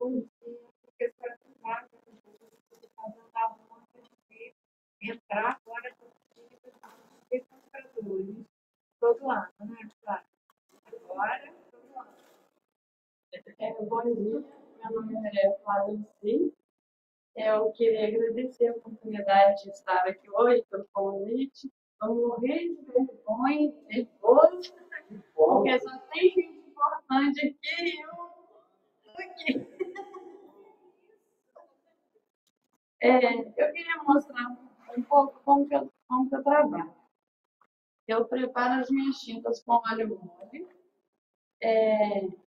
Bom dia, professora Clara, você está dando a conta de entrar agora nos concentradores todo ano, né, Clara? Agora, todo ano. Bom dia, meu nome é Flávia Luci. Eu queria agradecer a oportunidade de estar aqui hoje pelo convite. Estou morrendo de vergonha, nervoso, porque só tem gente importante aqui e eu estou aqui. Eu queria mostrar um pouco como que eu trabalho. Eu preparo as minhas tintas com óleo mole.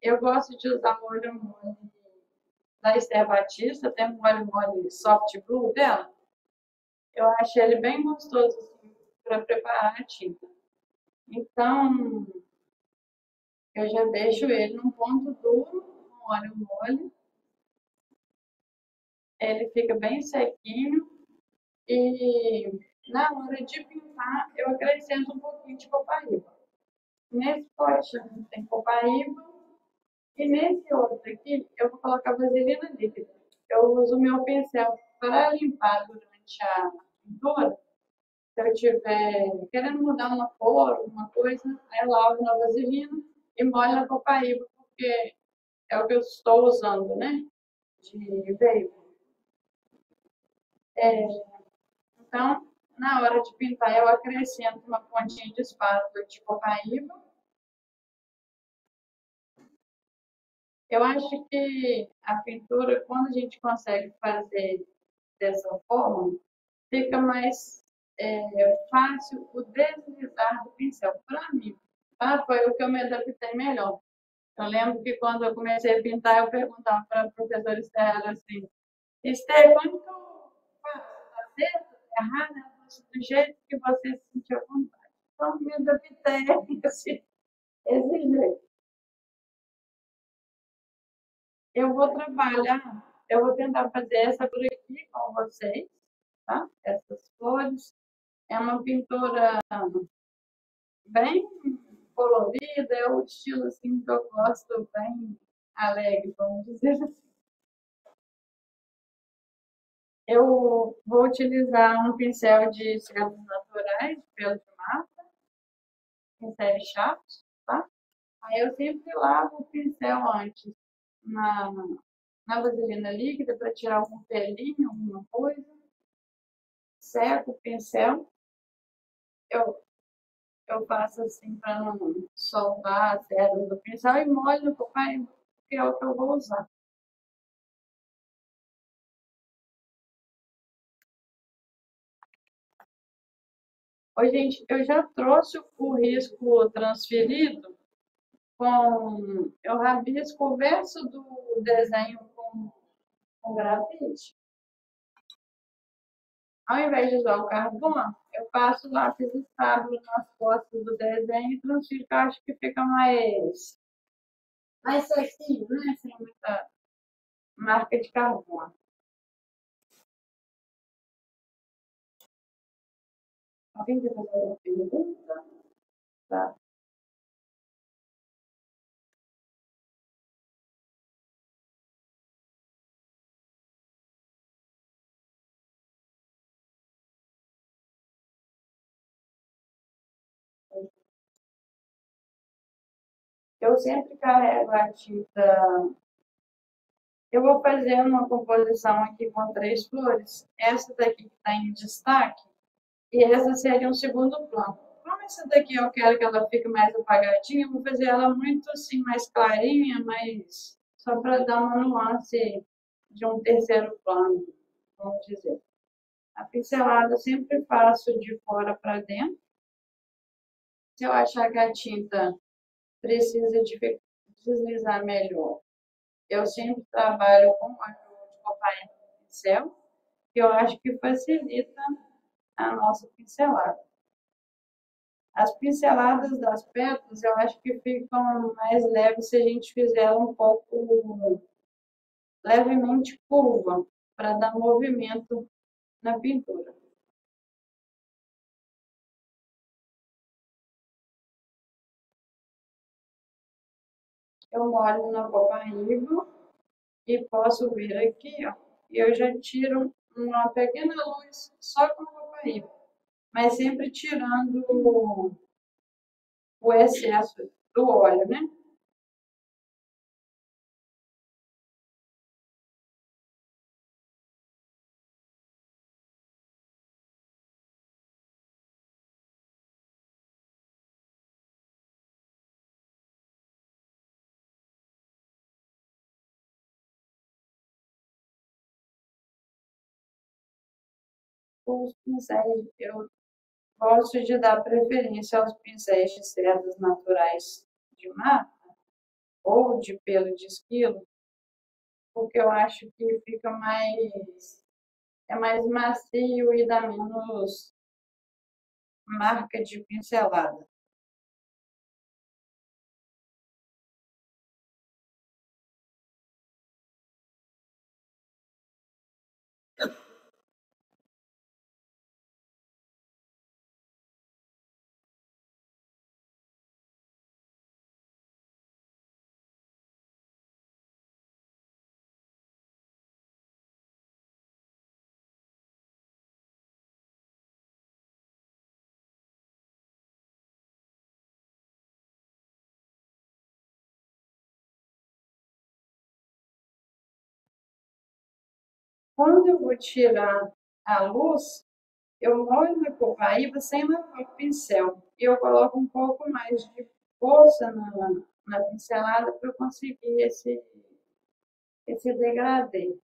Eu gosto de usar o óleo mole da Esther Batista, tem um óleo mole soft blue dela. Eu acho ele bem gostoso assim, para preparar a tinta. Então, eu já deixo ele num ponto duro, com óleo mole. Ele fica bem sequinho e na hora de pintar eu acrescento um pouquinho de copaíba. Nesse potinho tem copaíba e nesse outro aqui eu vou colocar vaselina líquida. Eu uso o meu pincel para limpar durante a pintura. Se eu estiver querendo mudar uma cor, alguma coisa, aí eu lavo na vaselina e molho na copaíba, porque é o que eu estou usando, né? De veio. Então, na hora de pintar, eu acrescento uma pontinha de espátula de copaíba. Eu acho que a pintura, quando a gente consegue fazer dessa forma, fica mais fácil o deslizar do pincel. Para mim, tá? Foi o que eu me adaptei melhor. Eu lembro que quando eu comecei a pintar, eu perguntava para a professora Esther assim, Esther, como que eu faço? Está certo? Está errado? Ela falou assim, do jeito que você se sentiu à vontade. Então, me adaptei a esse jeito. Eu vou tentar fazer essa por aqui com vocês, tá? Essas flores. É uma pintura bem colorida, é o estilo assim que eu gosto, bem alegre, vamos dizer assim. Eu vou utilizar um pincel de cerdas naturais, de pelo de mata, pincéis chatos, tá? Aí eu sempre lavo o pincel antes na, na vaselina líquida para tirar algum pelinho, alguma coisa. Seco o pincel. Eu, eu faço assim para não soltar as cerdas do pincel e molho no papai, que é o que eu vou usar. Oi, gente, eu já trouxe o risco transferido eu rabisco o verso do desenho com grafite. Ao invés de usar o carbono, eu passo lápis estável nas costas do desenho e transfiro, que eu acho que fica mais sequinho, né? Sem muita marca de carbono. Alguém quer fazer uma pergunta? Tá. Eu sempre carrego a tinta. Eu vou fazer uma composição aqui com 3 flores. Essa daqui que está em destaque, e essa seria um segundo plano. Como essa daqui eu quero que ela fique mais apagadinha, eu vou fazer ela muito assim, mais clarinha, mais só para dar uma nuance de um terceiro plano, vamos dizer. A pincelada eu sempre faço de fora para dentro. Se eu achar que a tinta precisa de deslizar melhor, eu sempre trabalho com óleo de copaíba no pincel, que eu acho que facilita a nossa pincelada. As pinceladas das pétalas, eu acho que ficam mais leves se a gente fizer ela um pouco levemente curva, para dar movimento na pintura. Eu molho na copaíba e posso vir aqui, ó, e eu já tiro uma pequena luz só com o Copaíba, mas sempre tirando o excesso do óleo, né? Os pincéis, eu gosto de dar preferência aos pincéis de cerdas naturais de mar ou de pelo de esquilo, porque eu acho que fica é mais macio e dá menos marca de pincelada. Quando eu vou tirar a luz, eu molho na copaíba sem lavar o pincel. E eu coloco um pouco mais de força na pincelada para eu conseguir esse degradê.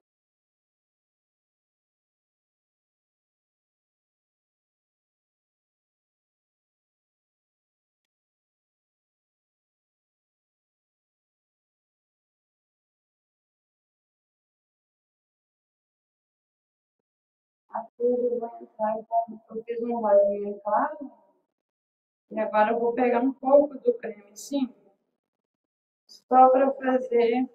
Aqui eu vou entrar eu fiz um rosinha claro e agora eu vou pegar um pouco do creme sim, só para fazer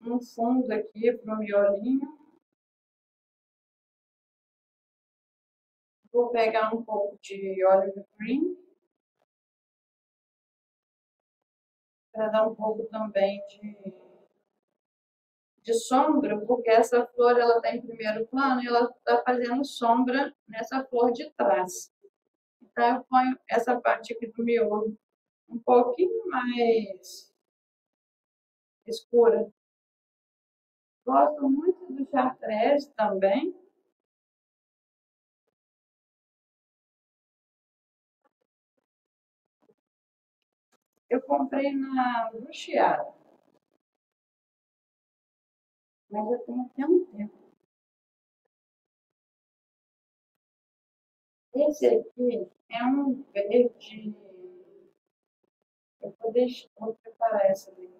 um fundo aqui para o miolinho. Vou pegar um pouco de olive green para dar um pouco também de sombra, porque essa flor ela está em primeiro plano e ela está fazendo sombra nessa flor de trás. Então eu ponho essa parte aqui do miolo um pouquinho mais escura. Gosto muito do chartreuse também. Eu comprei na Luxiara, mas já tem até um tempo. Esse aqui é um verde. Vou preparar essa daqui.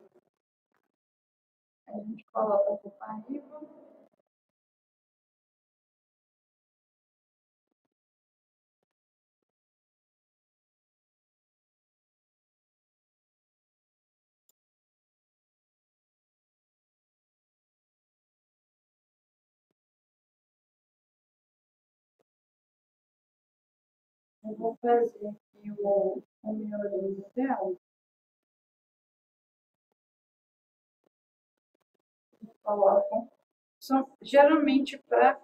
A gente coloca o copaíba. Eu vou fazer aqui o miolinho dela. Coloco. Geralmente, para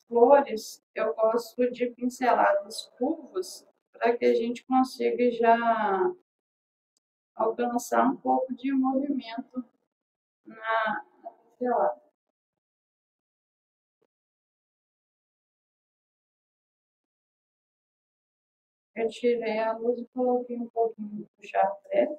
flores, eu gosto de pinceladas curvas para que a gente consiga já alcançar um pouco de movimento na pincelada. Eu tirei a luz e coloquei um pouquinho do chartreuse.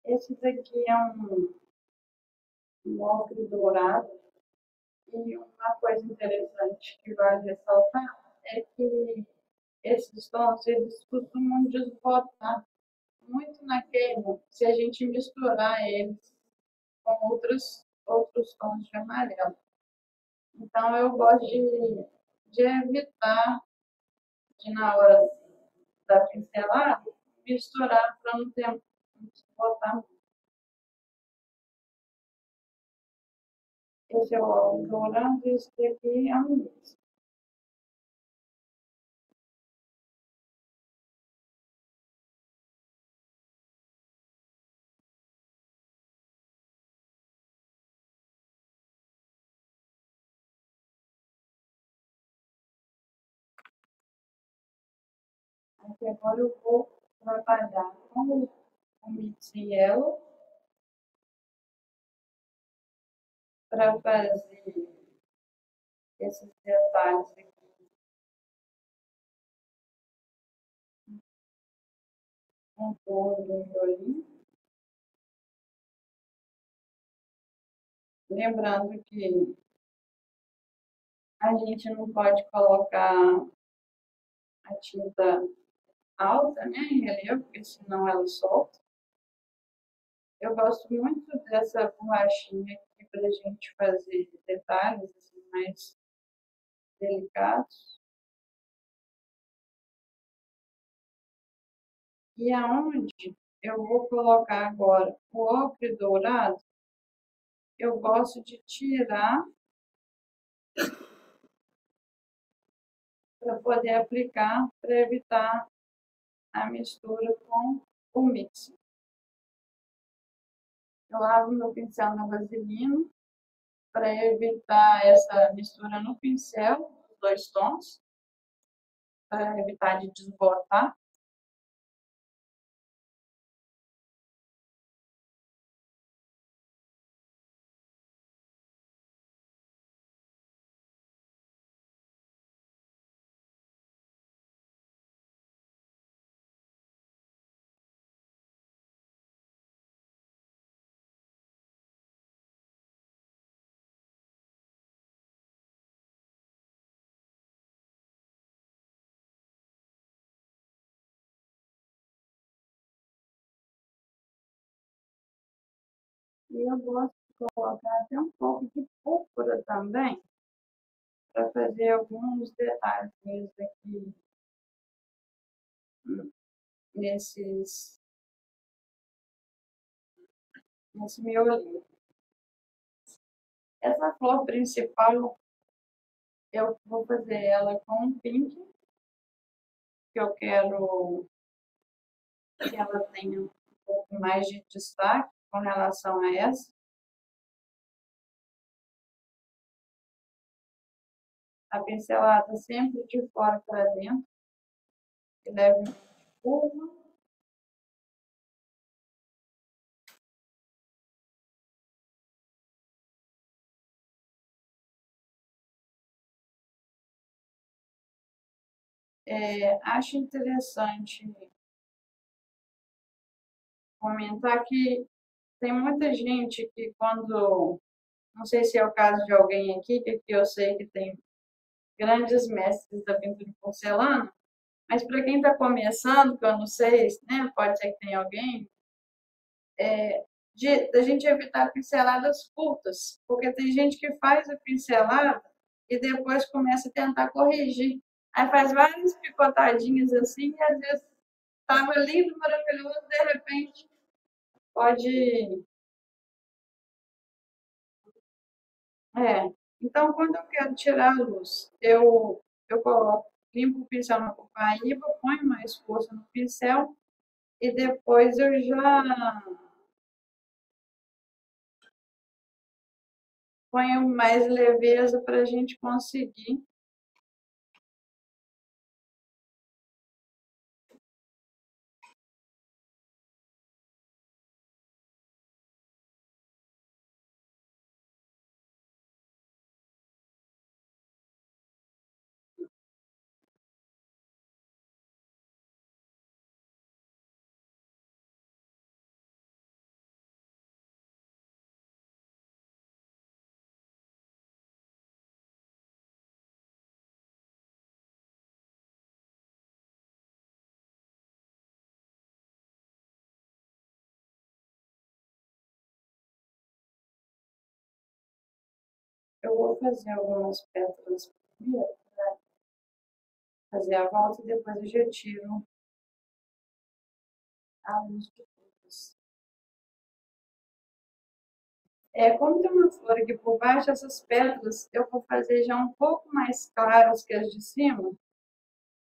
Esse daqui é um ocre dourado. E uma coisa interessante que vale ressaltar é que esses tons eles costumam desbotar muito na queima se a gente misturar eles com outros tons de amarelo. Então eu gosto de evitar de na hora da pincelada misturar para não ter botar. Esse é o óleo dourado, esse daqui é um mix. Aqui agora eu vou trabalhar com o mix yellow para fazer esses detalhes aqui. Contorno do miolinho. Lembrando que a gente não pode colocar a tinta alta, né, em relieve, porque senão ela solta. Eu gosto muito dessa borrachinha aqui para a gente fazer detalhes assim, mais delicados. E aonde eu vou colocar agora o ocre dourado, eu gosto de tirar para poder aplicar, para evitar a mistura com o mix. Eu lavo meu pincel na vaselina para evitar essa mistura no pincel, os dois tons, para evitar de desbotar. E eu gosto de colocar até um pouco de púrpura também, para fazer alguns detalhes aqui nesse miolinho. Essa flor principal, eu vou fazer ela com um pink, que eu quero que ela tenha um pouco mais de destaque com relação a essa. A pincelada sempre de fora para dentro, e levemente curva. Acho interessante comentar que tem muita gente que quando, não sei se é o caso de alguém aqui, que eu sei que tem grandes mestres da pintura em porcelana, mas para quem está começando, que eu não sei, né, pode ser que tenha alguém, da gente evitar pinceladas curtas, porque tem gente que faz a pincelada e depois começa a tentar corrigir. Aí faz várias picotadinhas assim e às vezes estava lindo, maravilhoso, de repente pode. Então, quando eu quero tirar a luz, eu coloco, limpo o pincel na copaíba, ponho mais força no pincel e depois eu já ponho mais leveza para a gente conseguir. Eu vou fazer algumas pétalas primeiro, para fazer a volta e depois eu já tiro a luz de todas. Como tem uma flor aqui por baixo, essas pedras eu vou fazer já um pouco mais claras que as de cima,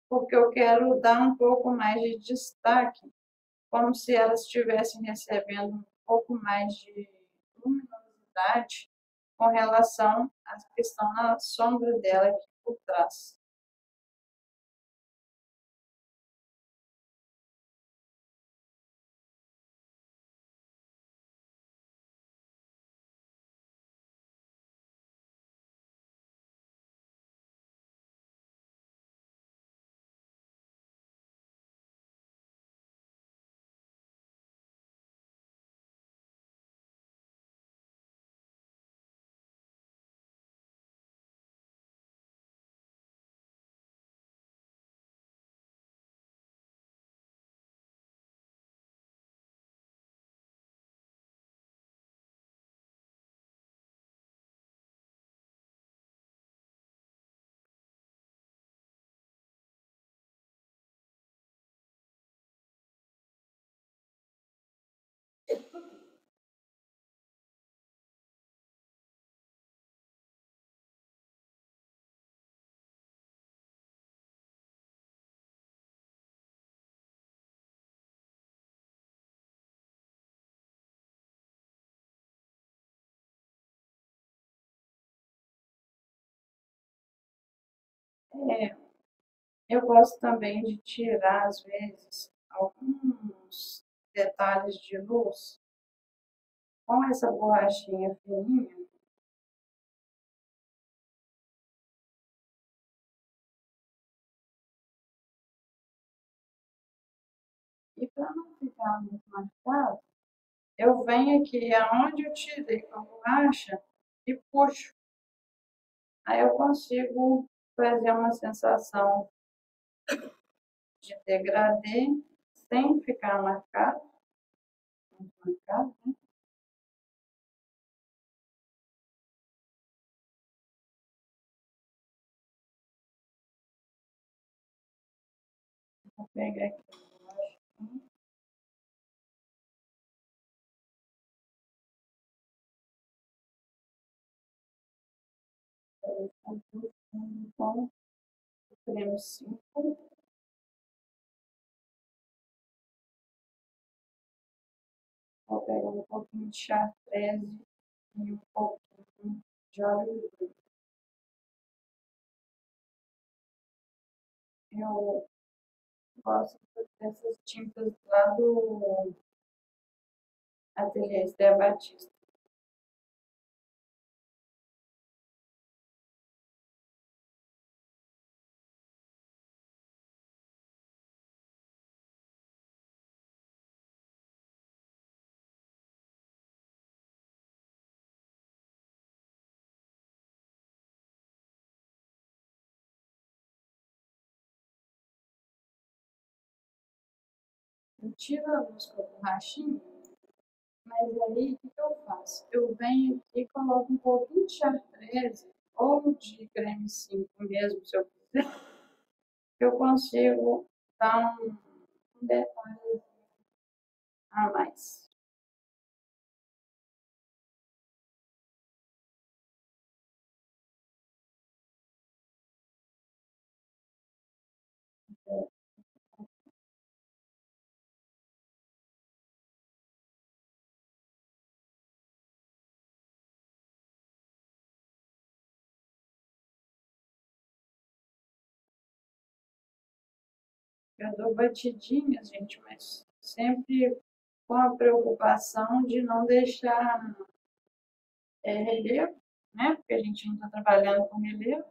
porque eu quero dar um pouco mais de destaque, como se elas estivessem recebendo um pouco mais de luminosidade com relação às que estão na sombra dela aqui por trás. É, eu gosto também de tirar, às vezes, alguns detalhes de luz com essa borrachinha fininha. E para não ficar muito marcado, eu venho aqui aonde eu tirei com a borracha e puxo. Aí eu consigo fazer uma sensação de degradê sem ficar marcado. Muito marcado, né? Vou pegar aqui a borrachinha. Eu vou fazer o fundo com o creme 5. Vou pegar um pouquinho de chartrese e um pouquinho de óleo verde. Eu gosto dessas tintas lá do Ateliê Esther Batista. Eu tiro a luz com a borrachinha, mas aí o que eu faço? Eu venho aqui e coloco um pouquinho de chartrese ou de creme 5 mesmo, se eu quiser, eu consigo dar um detalhe a mais. Eu dou batidinhas, gente, mas sempre com a preocupação de não deixar relevo, né? Porque a gente não está trabalhando com relevo.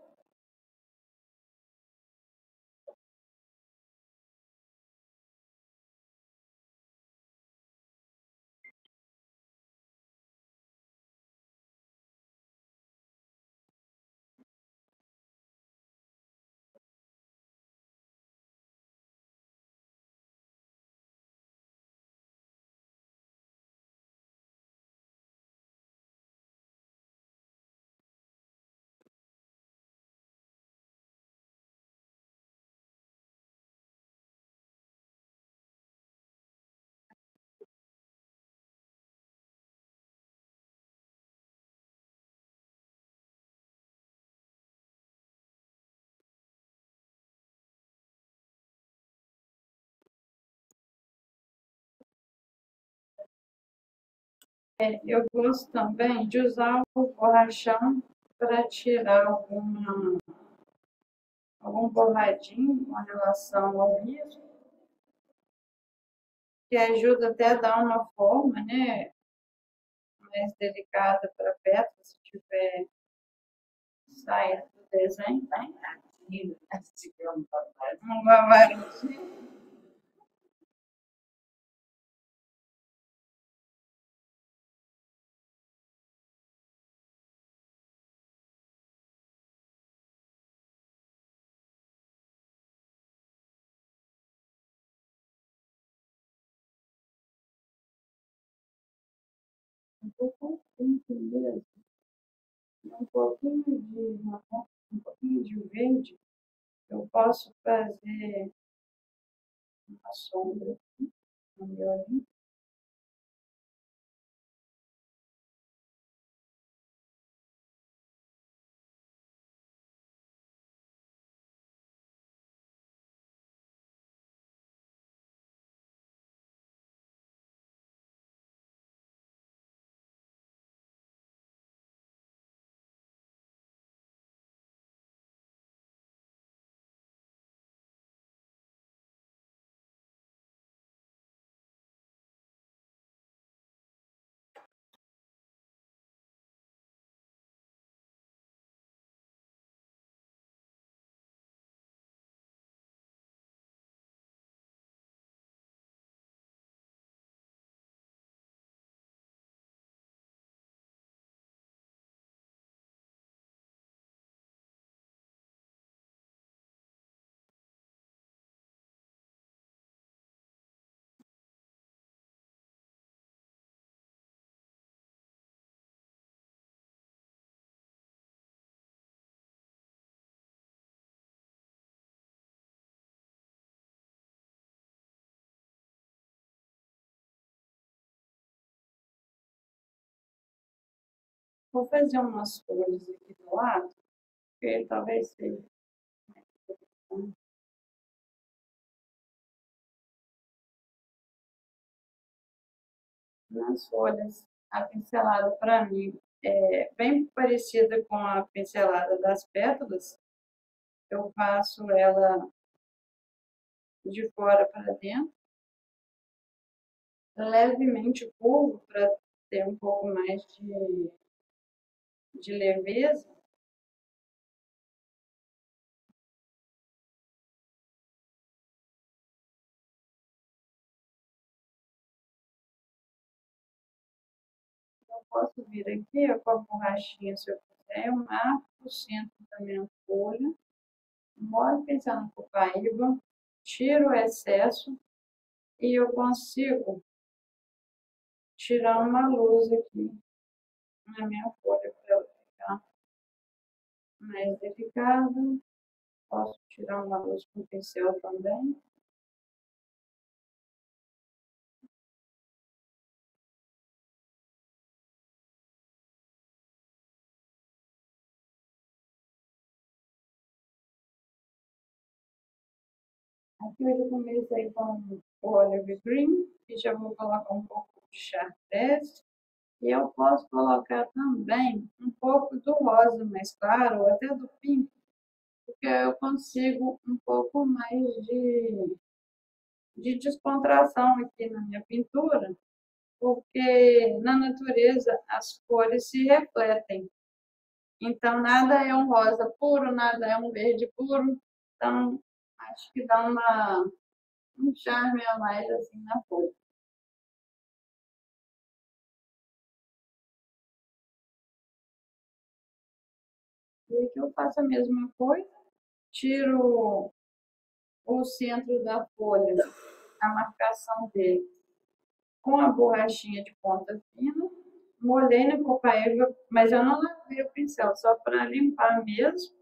Eu gosto também de usar o borrachão para tirar algum borradinho com relação ao risco, que ajuda até a dar uma forma, né, mais delicada para a peça, se tiver saído do desenho, né? Um vavarozinho. Um pouco cinza mesmo, um pouquinho de marrom, um pouquinho de verde, eu posso fazer uma sombra no meu olho. Vou fazer umas folhas aqui do lado, porque talvez seja nas folhas. A pincelada para mim é bem parecida com a pincelada das pétalas. Eu passo ela de fora para dentro, levemente curvo para ter um pouco mais de leveza. Eu posso vir aqui ó, com a borrachinha, se eu quiser, eu marco o centro da minha folha, molho o pincel no copaíba, tiro o excesso e eu consigo tirar uma luz aqui na minha folha para ela ficar mais delicada. Posso tirar uma luz com o pincel também. Aqui eu já comecei com o olive green e já vou colocar um pouco de chartreuse. E eu posso colocar também um pouco do rosa mais claro, ou até do pink, porque eu consigo um pouco mais de descontração aqui na minha pintura, porque na natureza as cores se refletem. Então, nada é um rosa puro, nada é um verde puro. Então, acho que dá um charme a mais assim na cor. E aqui eu faço a mesma coisa, tiro o centro da folha, a marcação dele, com a borrachinha de ponta fina, molhei na copaíba, mas eu não lavei o pincel, só para limpar mesmo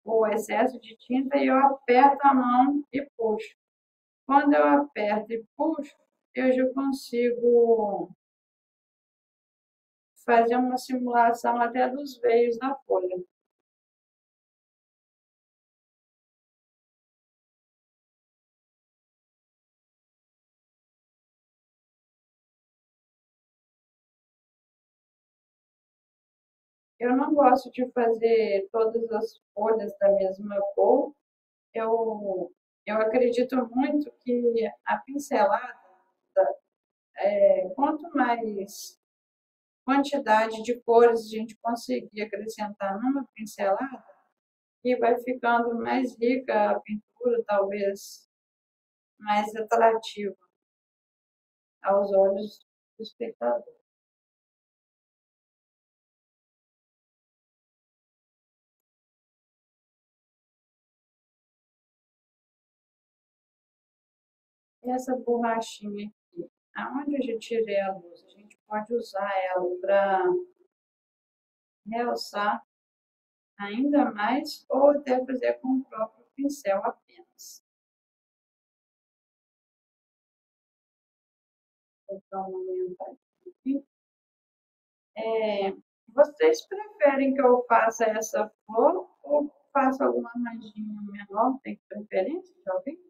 o excesso de tinta e eu aperto a mão e puxo. Quando eu aperto e puxo, eu já consigo fazer uma simulação até dos veios da folha. Eu não gosto de fazer todas as folhas da mesma cor. Eu, eu acredito muito que a pincelada, quanto mais quantidade de cores a gente conseguir acrescentar numa pincelada, e vai ficando mais rica a pintura, talvez mais atrativa aos olhos do espectador. E essa borrachinha aqui, aonde eu já tirei a luz, a gente pode usar ela para realçar ainda mais ou até fazer com o próprio pincel apenas. Vou dar uma aumentada aqui. Vocês preferem que eu faça essa flor ou faça alguma manchinha menor? Tem preferência de alguém?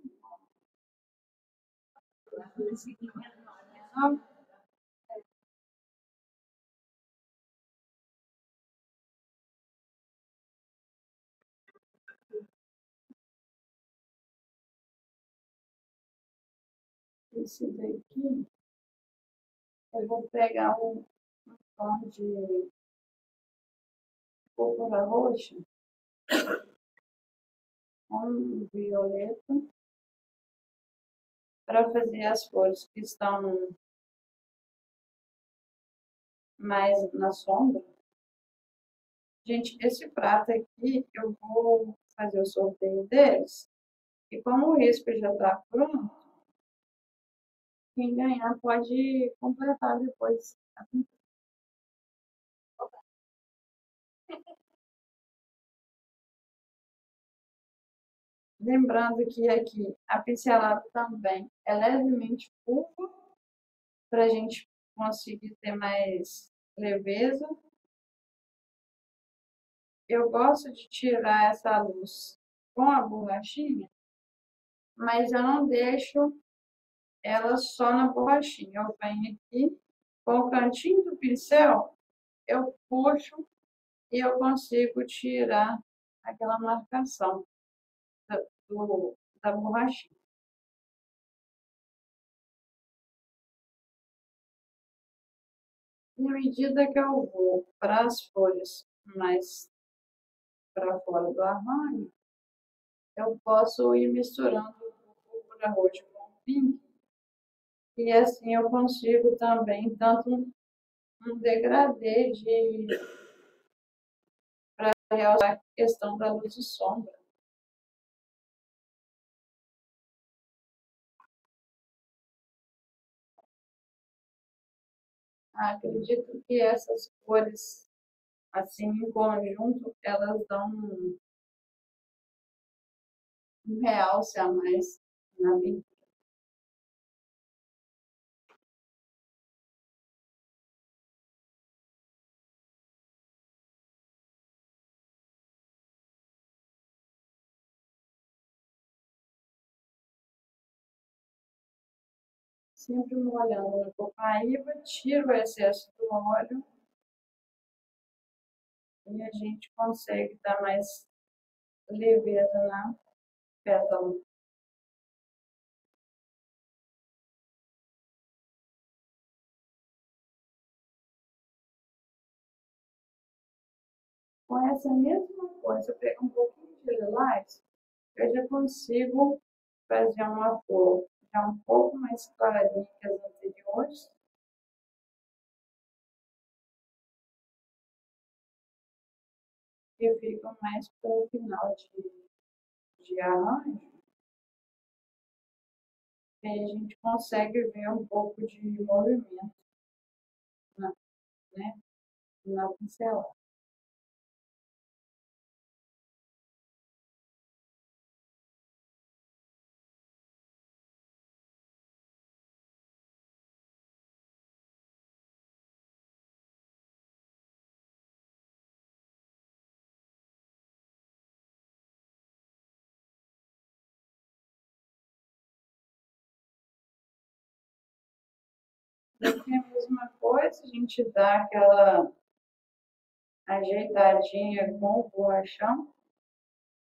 Não? Esse daqui, eu vou pegar um tom de púrpura roxa, um violeta, para fazer as cores que estão mais na sombra. Gente, esse prato aqui, eu vou fazer o sorteio deles. E como o risco já está pronto, quem ganhar pode completar depois. Lembrando que aqui a pincelada também é levemente curva, para a gente conseguir ter mais leveza. Eu gosto de tirar essa luz com a borrachinha, mas eu não deixo ela só na borrachinha. Eu venho aqui com o cantinho do pincel, eu puxo e eu consigo tirar aquela marcação da borrachinha. E à medida que eu vou para as folhas mais para fora do armário, eu posso ir misturando o púrpura roxa com o pink, e assim eu consigo também tanto um degradê de para realçar a questão da luz e sombra. Acredito que essas cores, assim, em conjunto, elas dão um realce a mais na pintura. Sempre molhando na copaíba, tiro o excesso do óleo e a gente consegue dar mais leveza na pétala. Com essa mesma coisa, eu pego um pouquinho de lilás, eu já consigo fazer uma flor já um pouco mais clarinha que as anteriores. Que ficam mais para o final de arranjo, e aí a gente consegue ver um pouco de movimento na, né, na pincelada. Aqui é a mesma coisa, a gente dá aquela ajeitadinha com o borrachão.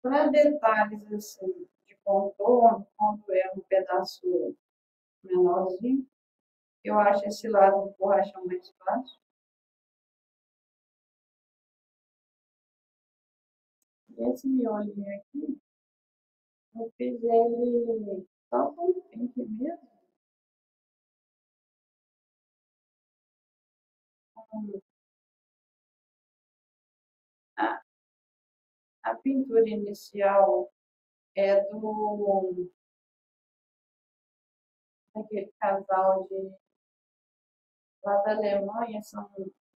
Para detalhes assim, de contorno, quando é um pedaço menorzinho, eu acho esse lado do borrachão mais fácil. E esse miolinho aqui, eu fiz ele só com o pink mesmo, com a, a pintura inicial é daquele casal de lá da Alemanha, são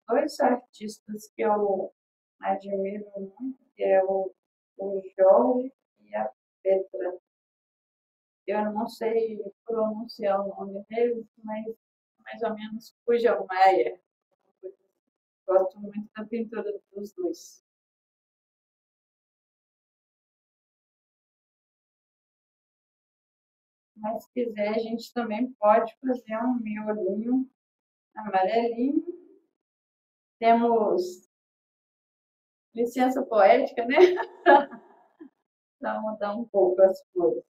dois artistas que eu admiro muito, que é o Jorge e a Petra. Eu não sei pronunciar o nome deles, mas mais ou menos Kugelmeier. Gosto muito da pintura dos dois. Mas se quiser, a gente também pode fazer um miolinho amarelinho. Temos licença poética, né? Para mudar um pouco as cores.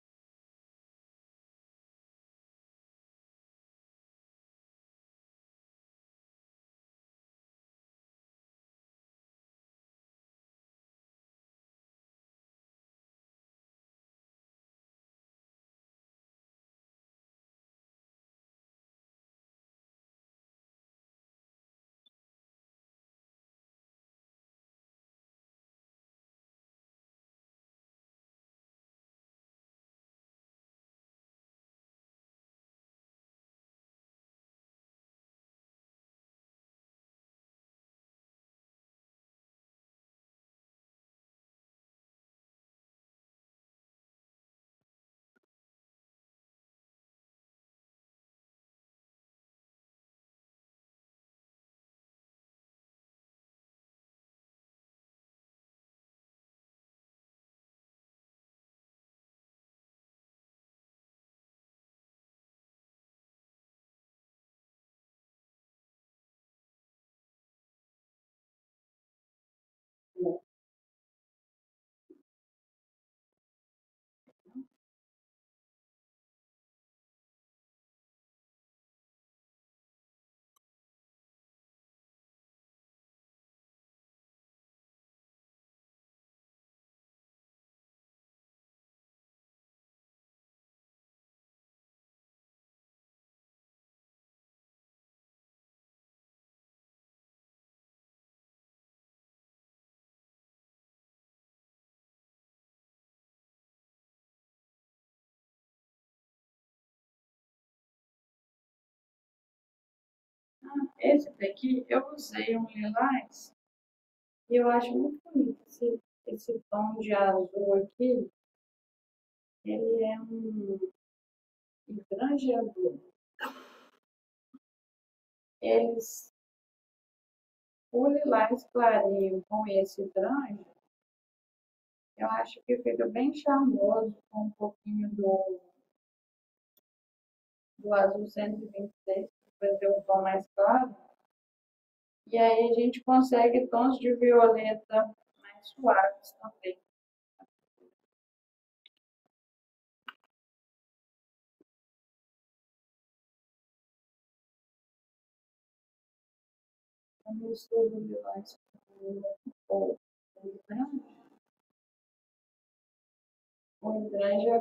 Esse daqui eu usei um lilás e eu acho muito bonito esse tom de azul aqui. Ele é um hidrangeador. Eles, o lilás clarinho com esse hidrante, eu acho que fica bem charmoso com um pouquinho do azul 126, para fazer um tom mais claro. E aí a gente consegue tons de violeta mais suaves também. Eu misturo o lilás com o hidrante. O hidrante é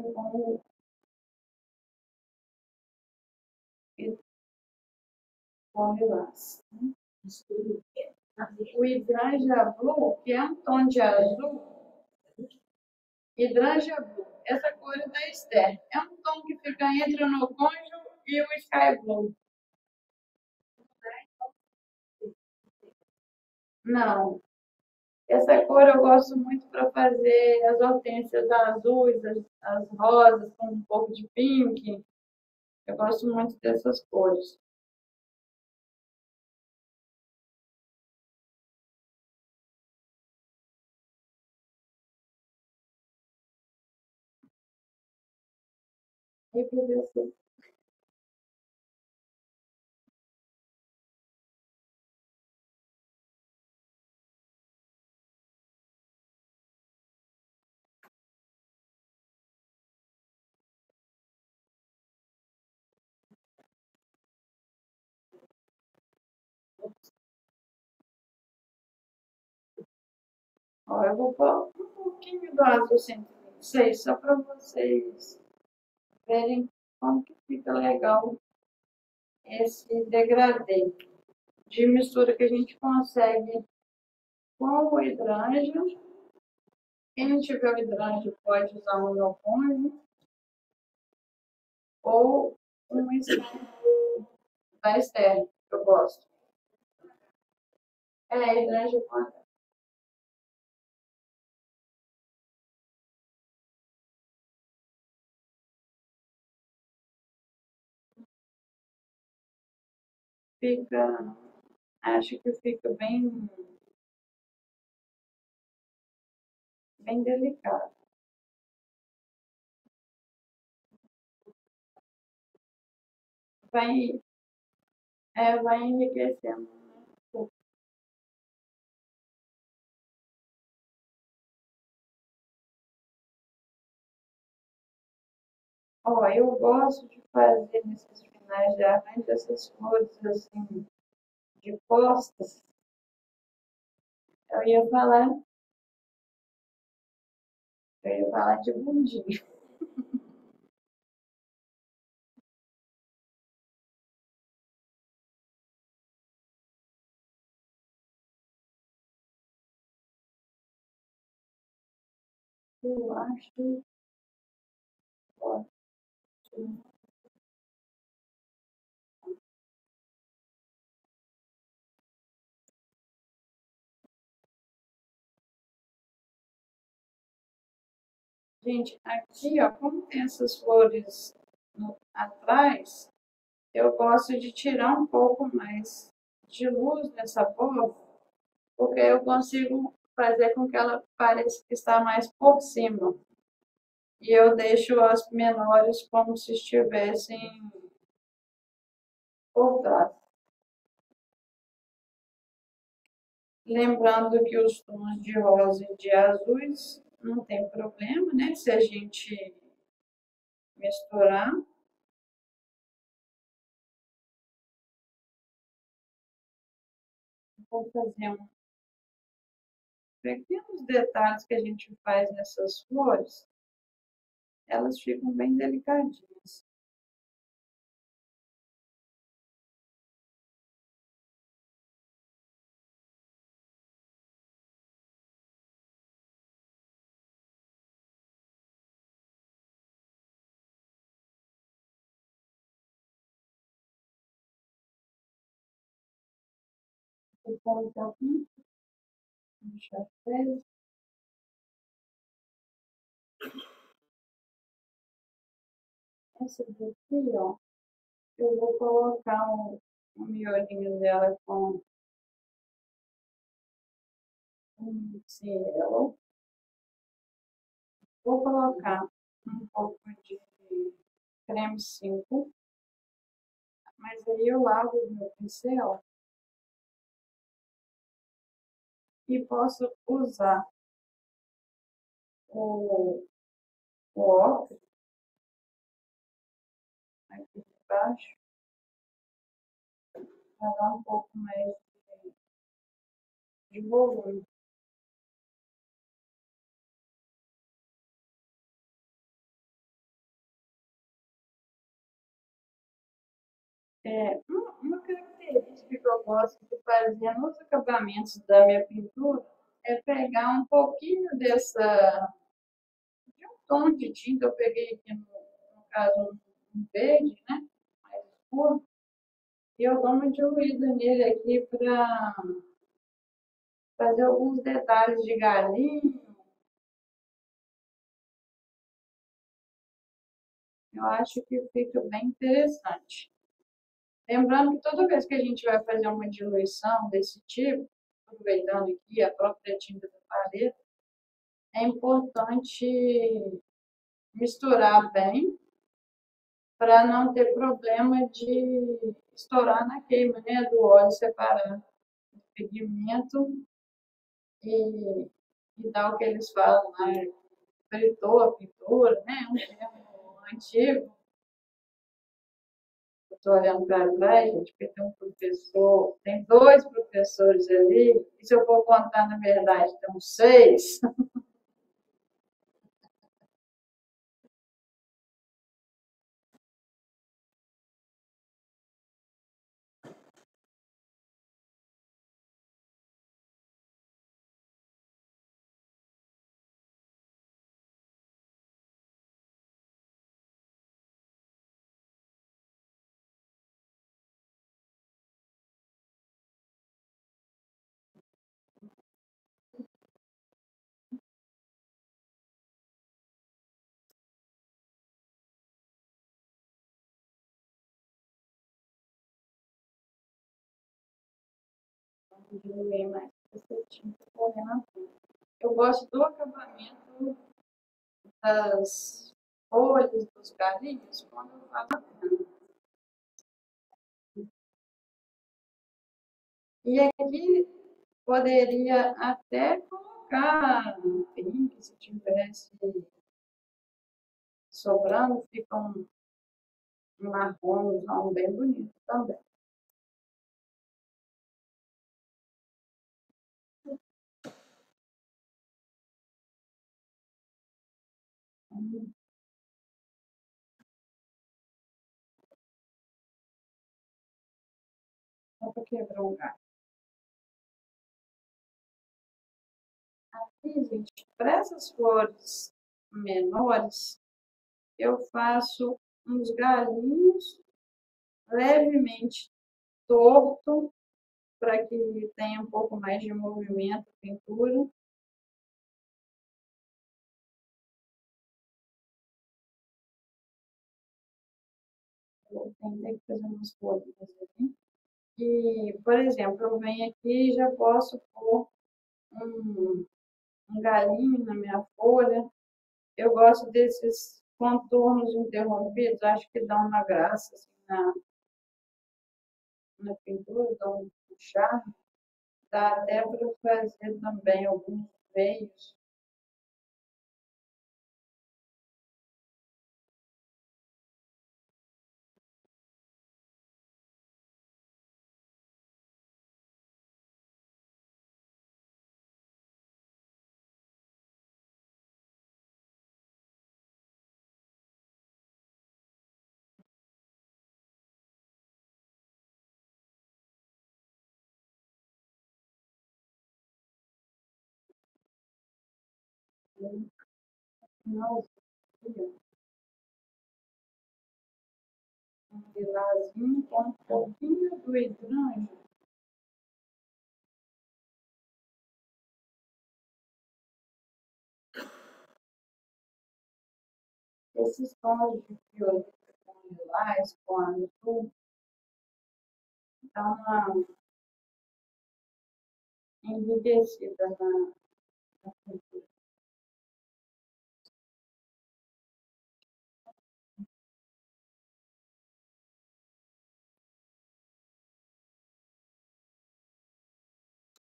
com lilás. O hidrangea blue, que é um tom de azul, hidrangea blue, essa cor é da Esther. É um tom que fica entre o Noconjo e o Sky Blue. Não, essa cor eu gosto muito para fazer as hortênsias azuis, as rosas com um pouco de pink. Eu gosto muito dessas cores. E professor, Ó, eu vou pôr um pouquinho do azul 126, só para vocês verem como que fica legal esse degradê de mistura que a gente consegue com o hidrante. Quem não tiver o hidrante pode usar um neoponge ou um externo da Esther, que eu gosto. É, hidrante com fica, acho que fica bem delicado. Vai, vai enriquecendo, né? Ó, eu gosto de fazer nesses finais de arranjo essas flores assim, de costas. Eu ia falar, eu ia falar de bundinha. Eu acho ótimo. Gente, aqui, ó, como tem essas flores atrás, eu gosto de tirar um pouco mais de luz nessa borda, porque eu consigo fazer com que ela pareça que está mais por cima. E eu deixo as menores como se estivessem por trás. Lembrando que os tons de rosa e de azuis não tem problema, né? Se a gente misturar. Vou fazer pequenos detalhes que a gente faz nessas flores, elas ficam bem delicadinhas. Vou colocar aqui, deixa eu ver. Essa daqui, ó, eu vou colocar um miolinho dela com um cielo. Vou colocar um pouco de creme 5, mas aí eu lavo o meu pincel e posso usar o, o ocre aqui de baixo para dar um pouco mais de volume. Uma característica que eu gosto de fazer nos acabamentos da minha pintura é pegar um pouquinho de um tom de tinta, eu peguei aqui no caso um verde, né, mais escuro, e eu dou uma diluída nele aqui para fazer alguns detalhes de galinho. Eu acho que fica bem interessante. Lembrando que toda vez que a gente vai fazer uma diluição desse tipo, aproveitando aqui a própria tinta da paleta, é importante misturar bem para não ter problema de estourar na queima, né, do óleo separado do pigmento e dar o que eles falam lá, fritou a pintura, né, um termo antigo. Estou olhando para trás, gente, porque tem um professor, tem dois professores ali, e se eu for contar, na verdade, tem uns seis. Diminuir mais perspectiva, correndo. Eu gosto do acabamento das folhas, dos galinhos, quando eu faço a pena. E aqui poderia até colocar pink, se tivesse sobrando, fica um marrom bem bonito também. Só para quebrar um galho. Aqui, gente, para essas flores menores, eu faço uns galinhos levemente torto para que tenha um pouco mais de movimento, pintura. Eu tentei fazer umas folhas aqui. E, por exemplo, eu venho aqui e já posso pôr um, um galinho na minha folha. Eu gosto desses contornos interrompidos, acho que dão uma graça assim, na pintura, dão um charme. Dá até para fazer também alguns veios. Nossa, um lilazinho com um pouquinho do hidrante. Esses tons de violeta com lilás, com azul, dá uma enriquecida na pintura.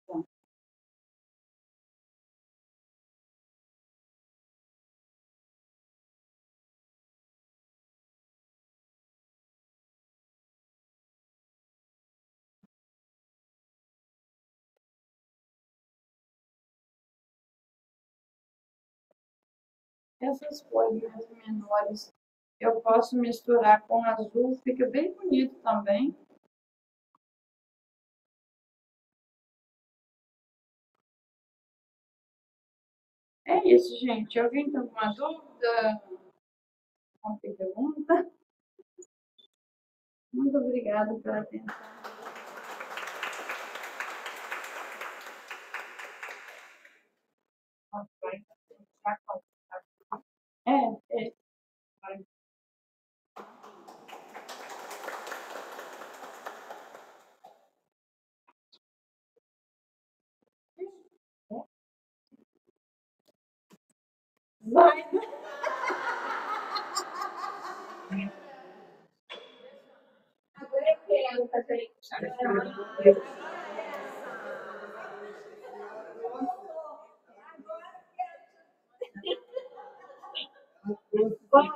Bom, essas folhinhas menores eu posso misturar com azul, fica bem bonito também. É isso, gente. Alguém tem alguma dúvida? Alguma pergunta? Muito obrigada pela atenção. É, é. Vai. Agora eu quero fazer isso. Bom,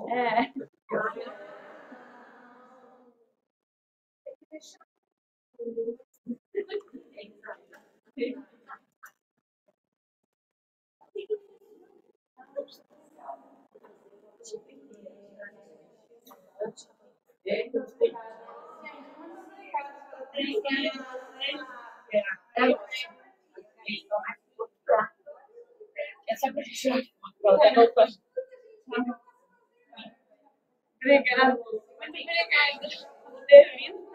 É. Obrigada. Muito obrigada por ter vindo.